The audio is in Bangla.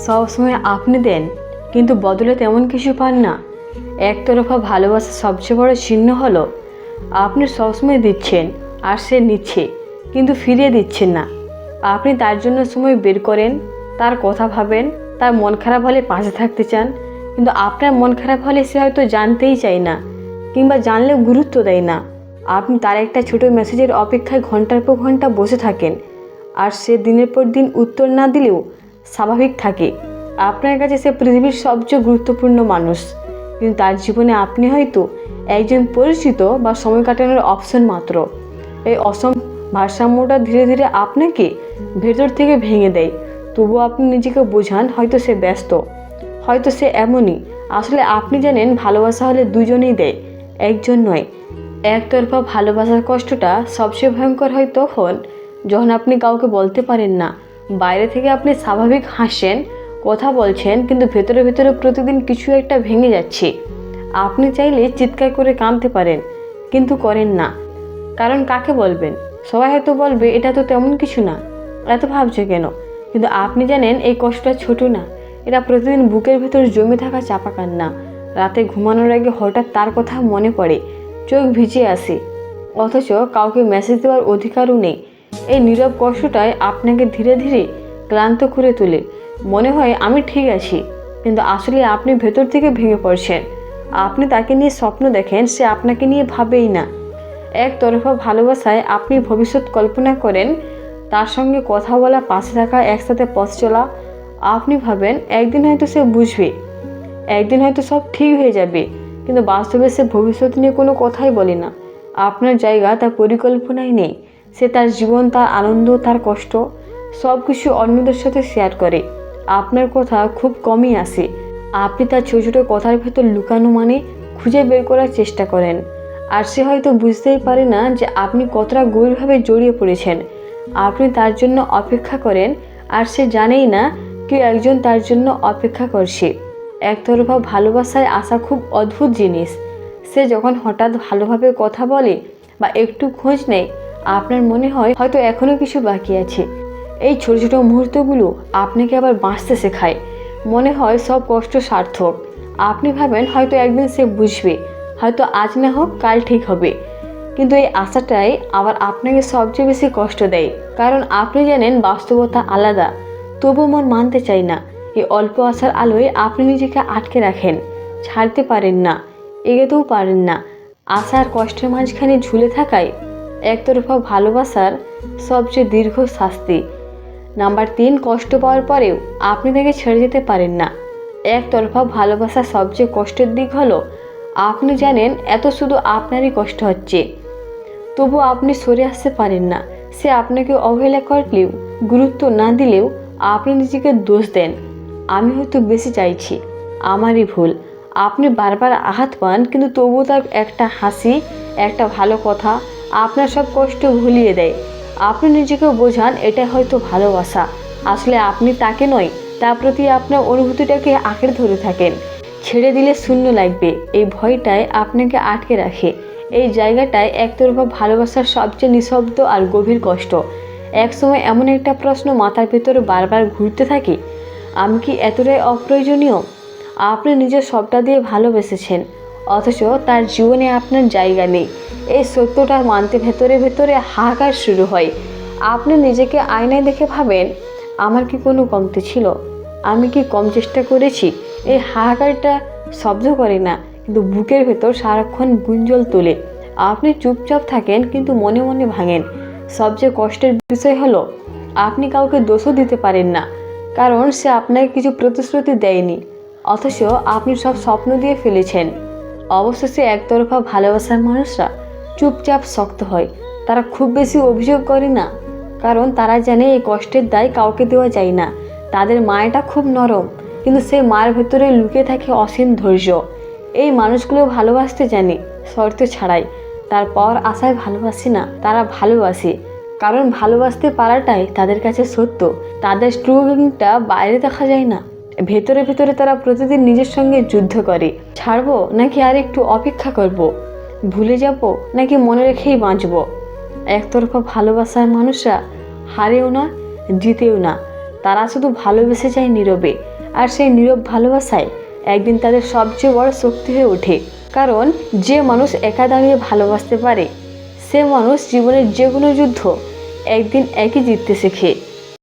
সবসময় আপনি দেন কিন্তু বদলে তেমন কিছু পান না। একতরফা ভালোবাসার সবচেয়ে বড় চিহ্ন হলো আপনি সবসময় দিচ্ছেন আর সে নিচ্ছে কিন্তু ফিরিয়ে দিচ্ছেন না। আপনি তার জন্য সময় বের করেন, তার কথা ভাবেন, তার মন খারাপ হলে পাশে থাকতে চান, কিন্তু আপনার মন খারাপ হলে সে হয়তো জানতেই চায় না কিংবা জানলেও গুরুত্ব দেয় না। আপনি তার একটা ছোট মেসেজের অপেক্ষায় ঘন্টার পর ঘন্টা বসে থাকেন আর সে দিনের পর দিন উত্তর না দিলেও স্বাভাবিক থাকে। আপনার কাছে সে পৃথিবীর সবচেয়ে গুরুত্বপূর্ণ মানুষ, কিন্তু তার জীবনে আপনি হয়তো একজন পরিচিত বা সময় কাটানোর অপশন মাত্র। এই ভারসাম্যটা ধীরে ধীরে আপনাকে ভেতর থেকে ভেঙে দেয়। তবুও আপনি নিজেকে বোঝান হয়তো সে ব্যস্ত, হয়তো সে এমনই। আসলে আপনি জানেন ভালোবাসা হলে দুজনেই দেয়, একজন নয়। একতরফা ভালোবাসার কষ্টটা সবচেয়ে ভয়ঙ্কর হয় তখন যখন আপনি কাউকে বলতে পারেন না। বাইরে থেকে আপনি স্বাভাবিক হাসেন, কথা বলছেন, কিন্তু ভেতরে ভেতরে প্রতিদিন কিছু একটা ভেঙে যাচ্ছে। আপনি চাইলে চিৎকার করে কাঁদতে পারেন কিন্তু করেন না, কারণ কাকে বলবেন? সবাই হয়তো বলবে এটা তো তেমন কিছু না, এত ভাবছো কেন? কিন্তু আপনি জানেন এই কষ্টটা ছোট না, এটা প্রতিদিন বুকের ভেতর জমে থাকা চাপা কান্না। রাতে ঘুমানোর আগে হঠাৎ তার কথা মনে পড়ে, চোখ ভিজে আসে, অথচ কাউকে মেসেজ দেওয়ার অধিকারও নেই। এই নীরব কষ্টটাই আপনাকে ধীরে ধীরে ক্লান্ত করে তোলে। মনে হয় আমি ঠিক আছি, কিন্তু আসলে আপনি ভেতর থেকে ভেঙে পড়ছেন। আপনি তাকে নিয়ে স্বপ্ন দেখেন, সে আপনাকে নিয়ে ভাবেই না। একতরফা ভালোবাসায় আপনি ভবিষ্যৎ কল্পনা করেন, তার সঙ্গে কথা বলা, পাশে থাকা, একসাথে পথ চলা। আপনি ভাবেন একদিন হয়তো সে বুঝবে, একদিন হয়তো সব ঠিক হয়ে যাবে, কিন্তু বাস্তবে সে ভবিষ্যৎ নিয়ে কোনো কথাই বলে না। আপনার জায়গা তার পরিকল্পনায় নেই। সে তার জীবন, তার আনন্দ, তার কষ্ট সব কিছু অন্যদের সাথে শেয়ার করে। আপনার কথা খুব কমই আসে। আপনি তার ছোটো ছোটো কথার ভেতর লুকানো মানে খুঁজে বের করার চেষ্টা করেন, আর সে হয়তো বুঝতেই পারে না যে আপনি কতটা গভীরভাবে জড়িয়ে পড়েছেন। আপনি তার জন্য অপেক্ষা করেন আর সে জানেই না কেউ একজন তার জন্য অপেক্ষা করছে। একতরফা ভালোবাসায় আসা খুব অদ্ভুত জিনিস। সে যখন হঠাৎ ভালোভাবে কথা বলে বা একটু খোঁজ নেয়, আপনার মনে হয় হয়তো এখনও কিছু বাকি আছে। এই ছোট ছোট মুহূর্তগুলো আপনাকে আবার বাঁচতে শেখায়। মনে হয় সব কষ্ট সার্থক। আপনি ভাবেন হয়তো একদিন সে বুঝবে, হয়তো আজ না হোক কাল ঠিক হবে। কিন্তু এই আশাটাই আবার আপনাকে সবচেয়ে বেশি কষ্ট দেয়, কারণ আপনি জানেন বাস্তবতা আলাদা। তবু মন মানতে চাই না। এই অল্প আশার আলোয় আপনি নিজেকে আটকে রাখেন, ছাড়তে পারেন না, এগোতেও পারেন না। আশা আর কষ্টের মাঝখানে ঝুলে থাকায় একতরফা ভালোবাসার সবচেয়ে দীর্ঘ শাস্তি। নাম্বার 3, কষ্ট পাওয়ার পরেও আপনি তাকে ছেড়ে যেতে পারেন না। একতরফা ভালোবাসার সবচেয়ে কষ্টের দিক হলো আপনি জানেন এত শুধু আপনারই কষ্ট হচ্ছে, তবু আপনি সরে আসতে পারেন না। সে আপনাকে অবহেলা করলেও, গুরুত্ব না দিলেও আপনি নিজেকে দোষ দেন। আমি হয়তো বেশি চাইছি, আমারই ভুল। আপনি বারবার আঘাত পান, কিন্তু তবুও তার একটা হাসি, একটা ভালো কথা আপনার সব কষ্ট ভুলিয়ে দেয়। আপনি নিজেকে বোঝান এটা হয়তো ভালোবাসা। আসলে আপনি তাকে নয়, তার প্রতি আপনার অনুভূতিটাকে আঁকড়ে ধরে থাকেন। ছেড়ে দিলে শূন্য লাগবে, এই ভয়টাই আপনাকে আটকে রাখে। এই জায়গাটায় একতরফা ভালোবাসার সবচেয়ে নিঃশব্দ আর গভীর কষ্ট। একসময় এমন একটা প্রশ্ন মাথার ভেতরে বারবার ঘুরতে থাকে, আমি কি এতটাই অপ্রয়োজনীয়? আপনি নিজের সবটা দিয়ে ভালোবেসেছেন, অথচ তার জীবনে আপনার জায়গা নেই। এই সত্যটা মানতে ভেতরে ভেতরে হাহাকার শুরু হয়। আপনি নিজেকে আয়নায় দেখে ভাবেন, আমার কি কোনো কমতি ছিল? আমি কি কম চেষ্টা করেছি? এই হাহাকারটা শব্দ করে না, কিন্তু বুকের ভেতর সারাক্ষণ গুঞ্জল তোলে। আপনি চুপচাপ থাকেন কিন্তু মনে মনে ভাঙেন। সবচেয়ে কষ্টের বিষয় হলো আপনি কাউকে দোষও দিতে পারেন না, কারণ সে আপনাকে কিছু প্রতিশ্রুতি দেয়নি, অথচ আপনি সব স্বপ্ন দিয়ে ফেলেছেন। অবশেষে একতরফা ভালোবাসার মানুষরা চুপচাপ শক্ত হয়। তারা খুব বেশি অভিযোগ করে না, কারণ তারা জানে এই কষ্টের দায় কাউকে দেওয়া যায় না। তাদের মায়াটা খুব নরম, কিন্তু সেই মায়ের ভেতরে লুকিয়ে থাকে অসীম ধৈর্য। এই মানুষগুলো ভালোবাসতে জানে শর্ত ছাড়াই। তারপর আশায় ভালোবাসে না, তারা ভালোবাসে কারণ ভালোবাসতে পারাটাই তাদের কাছে সত্য। তাদের স্ট্রুগলিংটা বাইরে দেখা যায় না, ভেতরে ভেতরে তারা প্রতিদিন নিজের সঙ্গে যুদ্ধ করে। ছাড়বো নাকি আর একটু অপেক্ষা করব? ভুলে যাব নাকি মনে রেখেই বাঁচব? একতরফা ভালোবাসার মানুষরা হারেও না, জিতেও না, তারা শুধু ভালোবেসে যায় নীরবে, আর সেই নীরব ভালোবাসায় একদিন তাদের সবচেয়ে বড় শক্তি হয়ে ওঠে। কারণ যে মানুষ একা দাঁড়িয়ে ভালোবাসতে পারে সে মানুষ জীবনের যে কোনো যুদ্ধ একদিন একই জিততে শেখে।